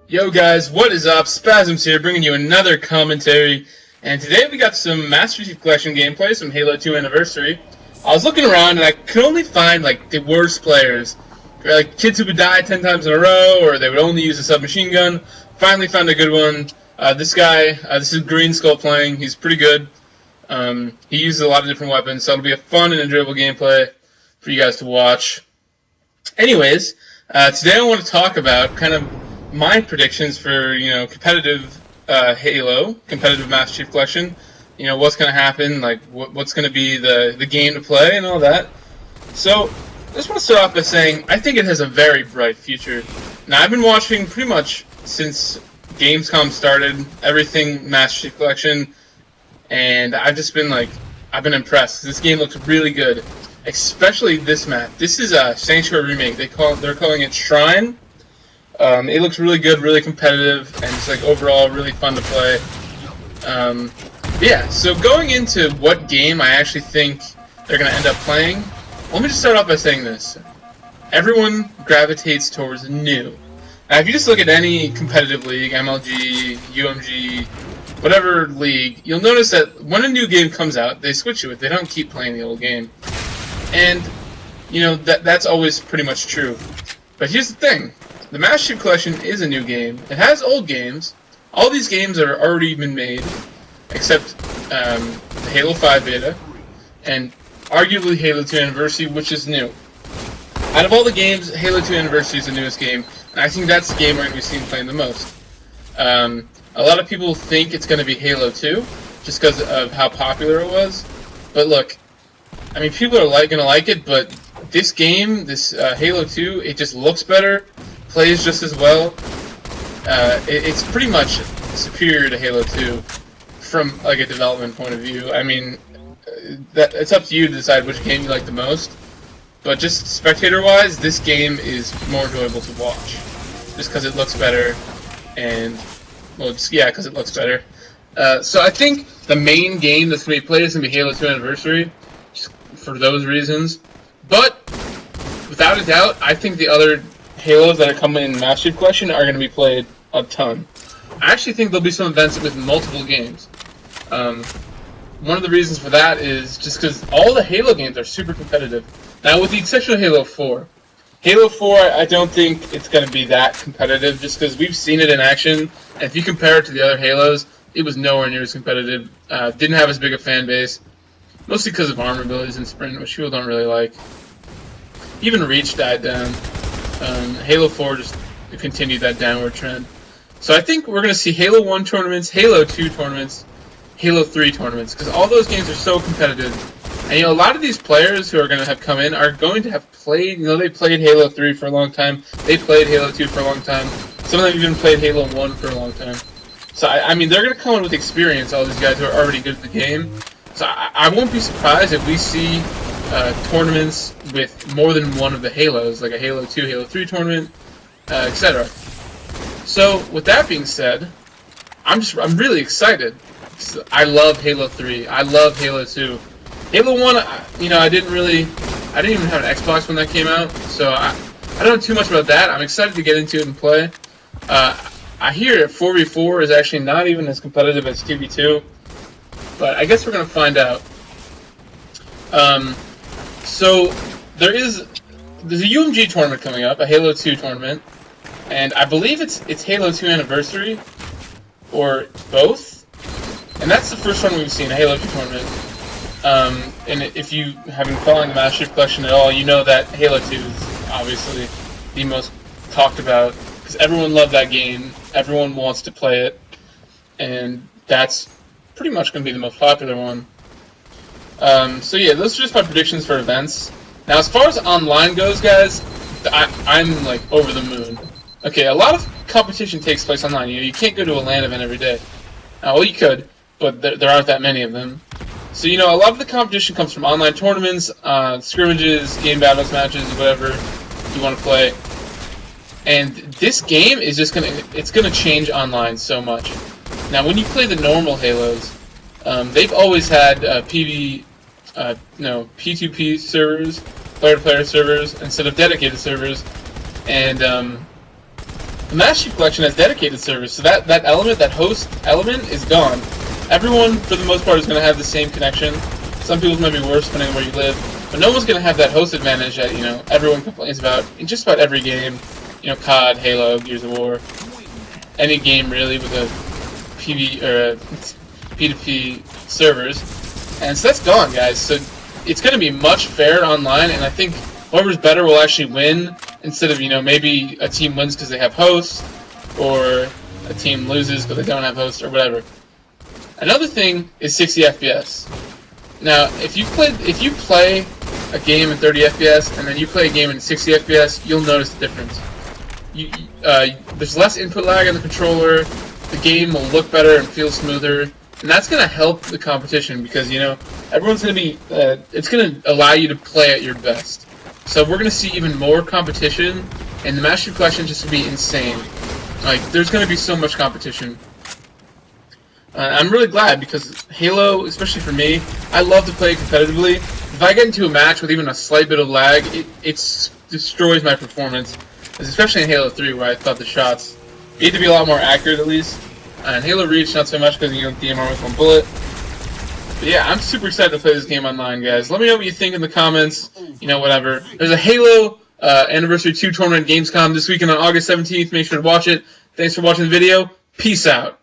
Yo guys, what is up? Spasms here, bringing you another commentary. And today we got some Master Chief Collection gameplay, some Halo 2 Anniversary. I was looking around and I could only find like the worst players. Like kids who would die 10 times in a row, or they would only use a submachine gun. Finally found a good one. This guy, this is Green Skull playing. He's pretty good. He uses a lot of different weapons, so it'll be a fun and enjoyable gameplay for you guys to watch. Anyways, today I want to talk about kind of my predictions for, competitive Halo, competitive Master Chief Collection. What's going to happen, like what's going to be the game to play and all that. So, I just want to start off by saying I think it has a very bright future. Now, I've been watching pretty much since Gamescom started, everything Master Chief Collection, and I've just been I've been impressed. This game looks really good, especially this map. This is a Sanctuary remake. They're calling it Shrine. It looks really good, really competitive, and it's overall really fun to play. Yeah, so going into what game I actually think they're going to end up playing, let me just start off by saying this. Everyone gravitates towards new. Now, if you just look at any competitive league, MLG, UMG, whatever league, you'll notice that when a new game comes out, they switch to it. They don't keep playing the old game. And, that's always pretty much true. But here's the thing. The Master Chief Collection is a new game. It has old games. All these games are already been made, except the Halo 5 beta, and arguably Halo 2 Anniversary, which is new. Out of all the games, Halo 2 Anniversary is the newest game, and I think that's the game we're going to be seen playing the most. A lot of people think it's going to be Halo 2, just because of how popular it was. But look, I mean, people are going to like it, but this game, this Halo 2, it just looks better, plays just as well. It's pretty much superior to Halo 2 from a development point of view. I mean, it's up to you to decide which game you like the most. But just spectator-wise, this game is more enjoyable to watch, just because it looks better, and because it looks better. So I think the main game that's going to be played is going to be Halo 2 Anniversary, just for those reasons. But without a doubt, I think the other Halos that are coming in Master Chief Collection are going to be played a ton. I actually think there'll be some events with multiple games. One of the reasons for that is just because all the Halo games are super competitive. Now, with the exception of Halo 4. Halo 4, I don't think it's going to be that competitive, just because we've seen it in action, and if you compare it to the other Halos, it was nowhere near as competitive. Didn't have as big a fan base, mostly because of armor abilities and sprint, which people don't really like. Even Reach died down. Halo 4 just continued that downward trend. So I think we're going to see Halo 1 tournaments, Halo 2 tournaments, Halo 3 tournaments, because all those games are so competitive. And a lot of these players who are going to have come in are going to have played, they played Halo 3 for a long time, they played Halo 2 for a long time, some of them even played Halo 1 for a long time. So, I mean, they're going to come in with experience, all these guys who are already good at the game. So I won't be surprised if we see tournaments with more than one of the Halos, like a Halo 2, Halo 3 tournament, etc. So, with that being said, I'm really excited. I love Halo 3. I love Halo 2. Halo 1, I didn't even have an Xbox when that came out, so I don't know too much about that. I'm excited to get into it and play. I hear 4v4 is actually not even as competitive as 2v2, but I guess we're going to find out. So, there's a UMG tournament coming up, a Halo 2 tournament, and I believe it's Halo 2 Anniversary, or both, and that's the first one we've seen, a Halo 2 tournament. And if you have been following the Master Chief Collection at all, you know that Halo 2 is obviously the most talked about, because everyone loved that game, everyone wants to play it, and that's pretty much going to be the most popular one. So yeah, those are just my predictions for events. Now, as far as online goes, guys, I'm over the moon. Okay, a lot of competition takes place online. You can't go to a LAN event every day. Well, you could, but there aren't that many of them. So, a lot of the competition comes from online tournaments, scrimmages, game battles, matches, whatever you want to play. And this game is just gonna change online so much. Now, when you play the normal Halos, they've always had P2P servers, player-to-player servers, instead of dedicated servers. And The Master Chief Collection has dedicated servers, so that element, that host element, is gone. Everyone, for the most part, is going to have the same connection. Some people's might be worse depending on where you live, but no one's going to have that host advantage that, you know, everyone complains about in just about every game. You know, COD, Halo, Gears of War, any game really with a PV or a P2P servers, and so that's gone, guys. So it's going to be much fairer online, and I think whoever's better will actually win instead of, you know, maybe a team wins because they have hosts, or a team loses because they don't have hosts, or whatever. Another thing is 60 FPS. Now, if you play a game in 30 FPS and then you play a game in 60 FPS, you'll notice the difference. There's less input lag on the controller. The game will look better and feel smoother, and that's going to help the competition because, you know, everyone's going to be. It's going to allow you to play at your best. So we're going to see even more competition, and the Master Chief Collection is just going to be insane. Like, there's going to be so much competition. I'm really glad because Halo, especially for me, I love to play competitively. If I get into a match with even a slight bit of lag, it destroys my performance. Especially in Halo 3, where I thought the shots need to be a lot more accurate at least. And Halo Reach, not so much because you don't DMR with one bullet. But yeah, I'm super excited to play this game online, guys. Let me know what you think in the comments. You know, whatever. There's a Halo Anniversary 2 tournament at Gamescom this weekend on August 17th. Make sure to watch it. Thanks for watching the video. Peace out.